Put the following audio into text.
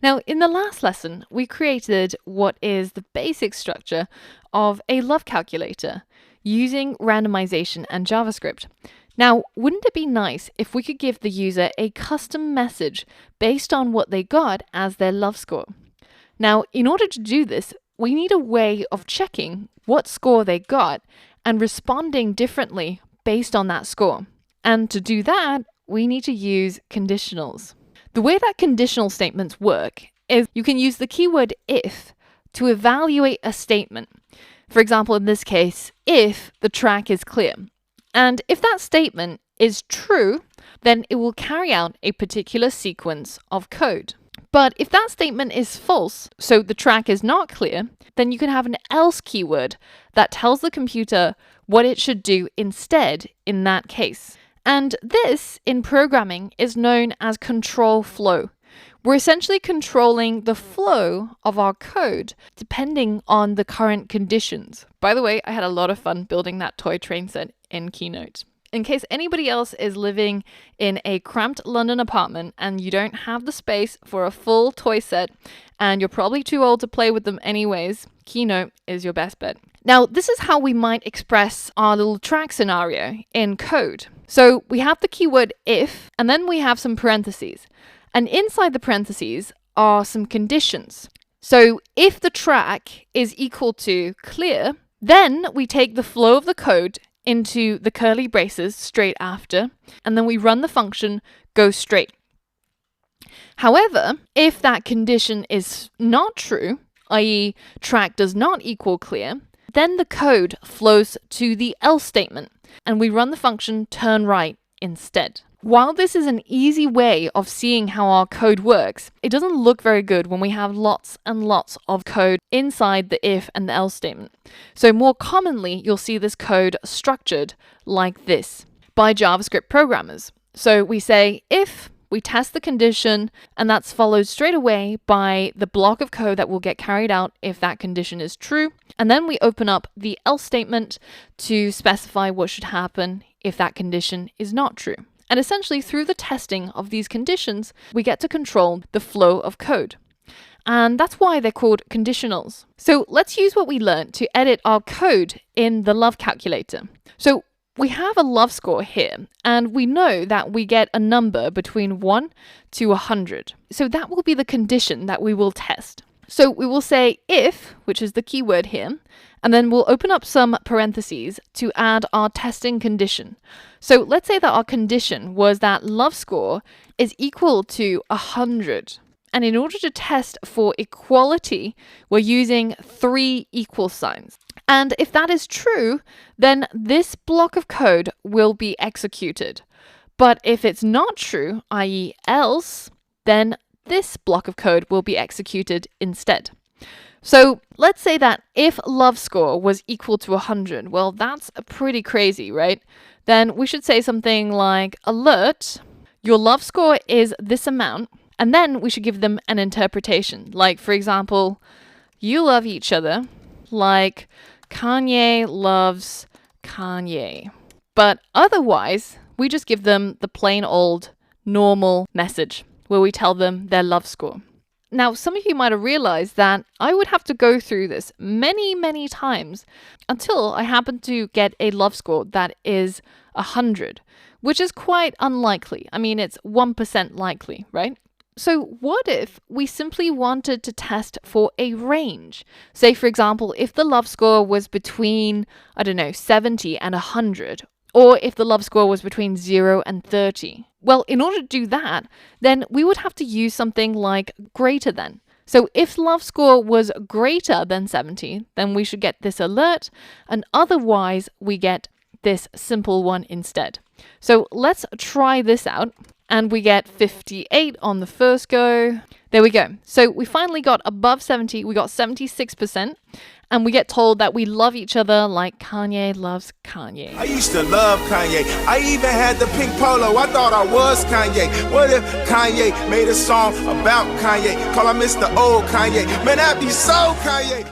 Now, in the last lesson, we created what is the basic structure of a love calculator using randomization and JavaScript. Now, wouldn't it be nice if we could give the user a custom message based on what they got as their love score? Now, in order to do this, we need a way of checking what score they got and responding differently based on that score. And to do that, we need to use conditionals. The way that conditional statements work is you can use the keyword if to evaluate a statement. For example, in this case, if the track is clear. And if that statement is true, then it will carry out a particular sequence of code. But if that statement is false, so the track is not clear, then you can have an else keyword that tells the computer what it should do instead in that case. And this, in programming, is known as control flow. We're essentially controlling the flow of our code depending on the current conditions. By the way, I had a lot of fun building that toy train set in Keynote. In case anybody else is living in a cramped London apartment and you don't have the space for a full toy set and you're probably too old to play with them anyways, Keynote is your best bet. Now, this is how we might express our little track scenario in code. So we have the keyword if, and then we have some parentheses. And inside the parentheses are some conditions. So if the track is equal to clear, then we take the flow of the code into the curly braces straight after, and then we run the function go straight. However, if that condition is not true, i.e. track does not equal clear, then the code flows to the else statement, and we run the function turn right instead. While this is an easy way of seeing how our code works, it doesn't look very good when we have lots and lots of code inside the if and the else statement. So more commonly, you'll see this code structured like this by JavaScript programmers. So we say if, we test the condition, and that's followed straight away by the block of code that will get carried out if that condition is true. And then we open up the else statement to specify what should happen if that condition is not true. And essentially, through the testing of these conditions, we get to control the flow of code. And that's why they're called conditionals. So let's use what we learned to edit our code in the love calculator. So we have a love score here, and we know that we get a number between 1 to 100. So that will be the condition that we will test. So we will say if, which is the keyword here, and then we'll open up some parentheses to add our testing condition. So let's say that our condition was that love score is equal to 100. And in order to test for equality, we're using 3 equal signs. And if that is true, then this block of code will be executed. But if it's not true, i.e. else, then this block of code will be executed instead. So let's say that if love score was equal to 100, well, that's pretty crazy, right? Then we should say something like alert, your love score is this amount, and then we should give them an interpretation. Like, for example, you love each other like Kanye loves Kanye. But otherwise, we just give them the plain old normal message where we tell them their love score. Now, some of you might have realized that I would have to go through this many times until I happen to get a love score that is 100, which is quite unlikely. I mean, it's 1% likely, right? So what if we simply wanted to test for a range? Say, for example, if the love score was between, 70 and 100, or if the love score was between 0 and 30. Well, in order to do that, then we would have to use something like greater than. So if love score was greater than 70, then we should get this alert, and otherwise we get this simple one instead. So let's try this out. And we get 58 on the first go. There we go. So we finally got above 70. We got 76%. And we get told that we love each other like Kanye loves Kanye. I used to love Kanye. I even had the pink polo. I thought I was Kanye. What if Kanye made a song about Kanye? Call him Mr. Old Kanye. Man, that'd be so Kanye.